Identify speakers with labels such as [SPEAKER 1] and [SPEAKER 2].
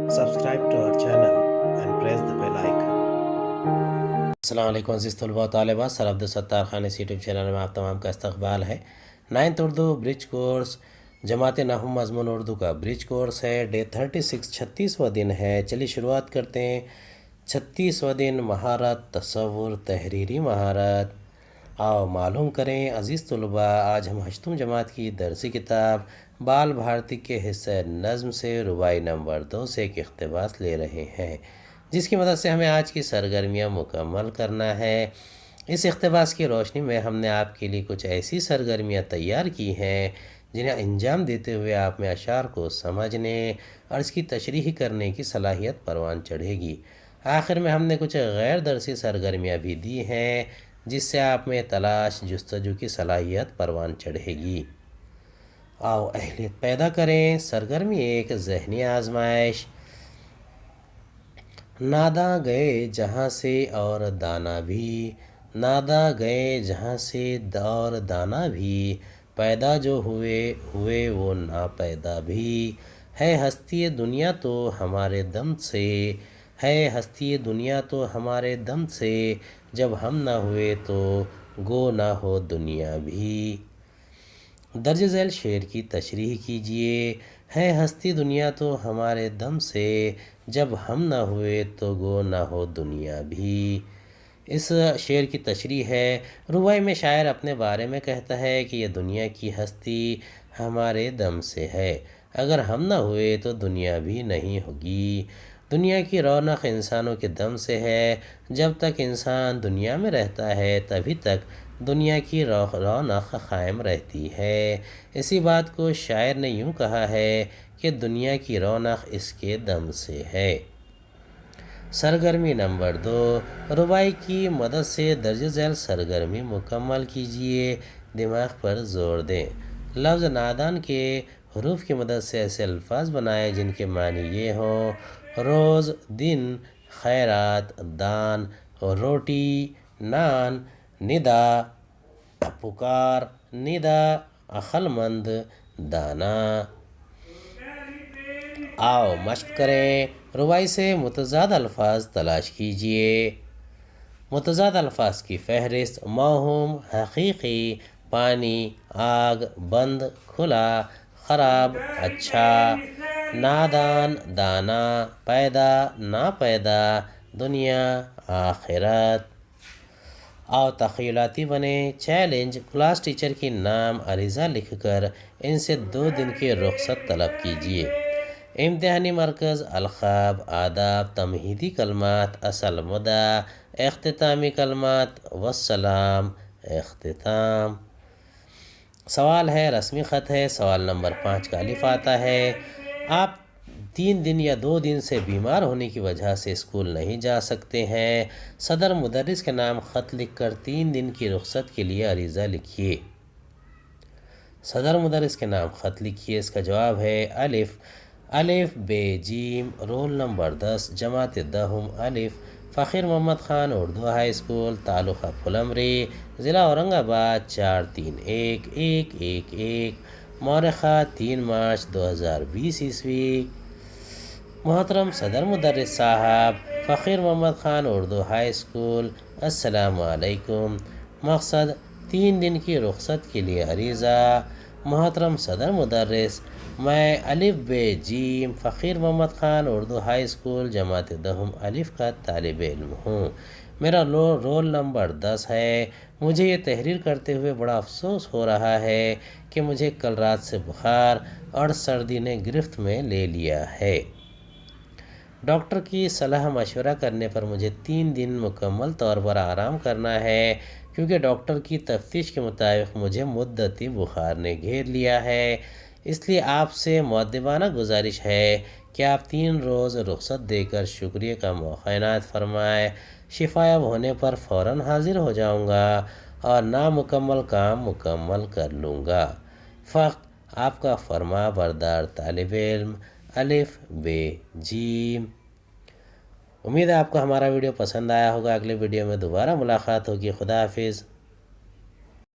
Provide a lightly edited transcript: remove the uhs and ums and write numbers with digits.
[SPEAKER 1] Subscribe to our channel and press the bell icon.
[SPEAKER 2] السلام علیکم عزیز طلباء و طالبات، سر عبدالستار خان اس یوٹیوب چینل میں آپ تمام کا استقبال ہے۔ 9th اردو برج کورس جماعت نحو مضمون اردو کا برج کورس ہے۔ ڈے 36 36واں دن ہے۔ چلیے شروعات کرتے ہیں۔ 36واں دن مہارت تصور تحریری مہارت۔ آؤ معلوم کریں عزیز طلباء، آج ہم 8th جماعت کی درسی کتاب بال بھارتی کے حصہ نظم سے رباعی نمبر 2 سے ایک اقتباس لے رہے ہیں، جس کی مدد سے ہمیں آج کی سرگرمیاں مکمل کرنا ہے۔ اس اقتباس کی روشنی میں ہم نے آپ کے لیے کچھ ایسی سرگرمیاں تیار کی ہیں جنہیں انجام دیتے ہوئے آپ میں اشعار کو سمجھنے اور اس کی تشریح کرنے کی صلاحیت پروان چڑھے گی۔ آخر میں ہم نے کچھ غیر درسی سرگرمیاں بھی دی ہیں جس سے آپ میں تلاش جستجو کی صلاحیت پروان چڑھے گی۔ آؤ اہلیت پیدا کریں۔ سرگرمی 1، ذہنی آزمائش۔ ناداں گئے جہاں سے اور دانا بھی، ناداں گئے جہاں سے اور دانا بھی، پیدا جو ہوئے وہ ناپیدا بھی، ہے ہستی دنیا تو ہمارے دم سے، ہے ہستی دنیا تو ہمارے دم سے، جب ہم نہ ہوئے تو گو نہ ہو دنیا بھی۔ درج ذیل شعر کی تشریح کیجیے۔ ہے ہستی دنیا تو ہمارے دم سے، جب ہم نہ ہوئے تو گو نہ ہو دنیا بھی۔ اس شعر کی تشریح ہے۔ رباعی میں شاعر اپنے بارے میں کہتا ہے کہ یہ دنیا کی ہستی ہمارے دم سے ہے، اگر ہم نہ ہوئے تو دنیا بھی نہیں ہوگی۔ دنیا کی رونق انسانوں کے دم سے ہے۔ جب تک انسان دنیا میں رہتا ہے تبھی تک دنیا کی رونق قائم رہتی ہے۔ اسی بات کو شاعر نے یوں کہا ہے کہ دنیا کی رونق اس کے دم سے ہے۔ سرگرمی نمبر 2، رباعی کی مدد سے درج ذیل سرگرمی مکمل کیجیے۔ دماغ پر زور دیں۔ لفظ نادان کے حروف کی مدد سے ایسے الفاظ بنائیں جن کے معنی یہ ہوں: روز، دن، خیرات، دان، روٹی، نان، ندا، پکار، ندا، عقلمند، دانا۔ آؤ مشق کریں۔ رباعی سے متضاد الفاظ تلاش کیجیے۔ متضاد الفاظ کی فہرست: موہوم، حقیقی، پانی، آگ، بند، کھلا، خراب، اچھا، نادان، دانا، پیدا، ناپیدا، دنیا، آخرت۔ آؤ تخیلاتی بنیں۔ چیلنج: کلاس ٹیچر کی نام عریضہ لکھ کر ان سے 2 دن کی رخصت طلب کیجیے۔ امتحانی مرکز: القاب، آداب، تمہیدی کلمات، اصل مدعا، اختتامی کلمات، والسلام، اختتام۔ سوال ہے، رسمی خط ہے۔ سوال نمبر 5 کا الف آتا ہے۔ آپ 3 دن یا 2 دن سے بیمار ہونے کی وجہ سے اسکول نہیں جا سکتے ہیں۔ صدر مدرس کے نام خط لکھ کر 3 دن کی رخصت کے لیے عریضہ لکھیے۔ صدر مدرس کے نام خط لکھیے۔ اس کا جواب ہے الف الف ب جیم، رول نمبر 10، جماعت دہم الف، فقیر محمد خان اردو ہائی اسکول، تعلقہ پھلمری، ضلع اورنگ آباد 431111، مورخہ 3 مارچ 2020 عیسوی۔ محترم صدر مدرس صاحب، فقیر محمد خان اردو ہائی اسکول، السلام علیکم۔ مقصد 3 دن کی رخصت کے لیے عریضہ۔ محترم صدر مدرس، میں الف ب جیم فقیر محمد خان اردو ہائی اسکول جماعت دہم الف کا طالب علم ہوں۔ میرا رول نمبر 10 ہے۔ مجھے یہ تحریر کرتے ہوئے بڑا افسوس ہو رہا ہے کہ مجھے کل رات سے بخار اور سردی نے گرفت میں لے لیا ہے۔ ڈاکٹر کی صلاح مشورہ کرنے پر مجھے 3 دن مکمل طور پر آرام کرنا ہے، کیونکہ ڈاکٹر کی تفتیش کے مطابق مجھے مدتی بخار نے گھیر لیا ہے۔ اس لیے آپ سے مؤدبانہ گزارش ہے کہ آپ 3 روز رخصت دے کر شکریہ کا موقع عنایت فرمائیں۔ شفا یاب ہونے پر فوراً حاضر ہو جاؤں گا اور نامکمل کام مکمل کر لوں گا۔ فقط آپ کا فرما بردار طالب علم الف ب جیم۔ امید ہے آپ کو ہمارا ویڈیو پسند آیا ہوگا۔ اگلے ویڈیو میں دوبارہ ملاقات ہوگی۔ خدا حافظ۔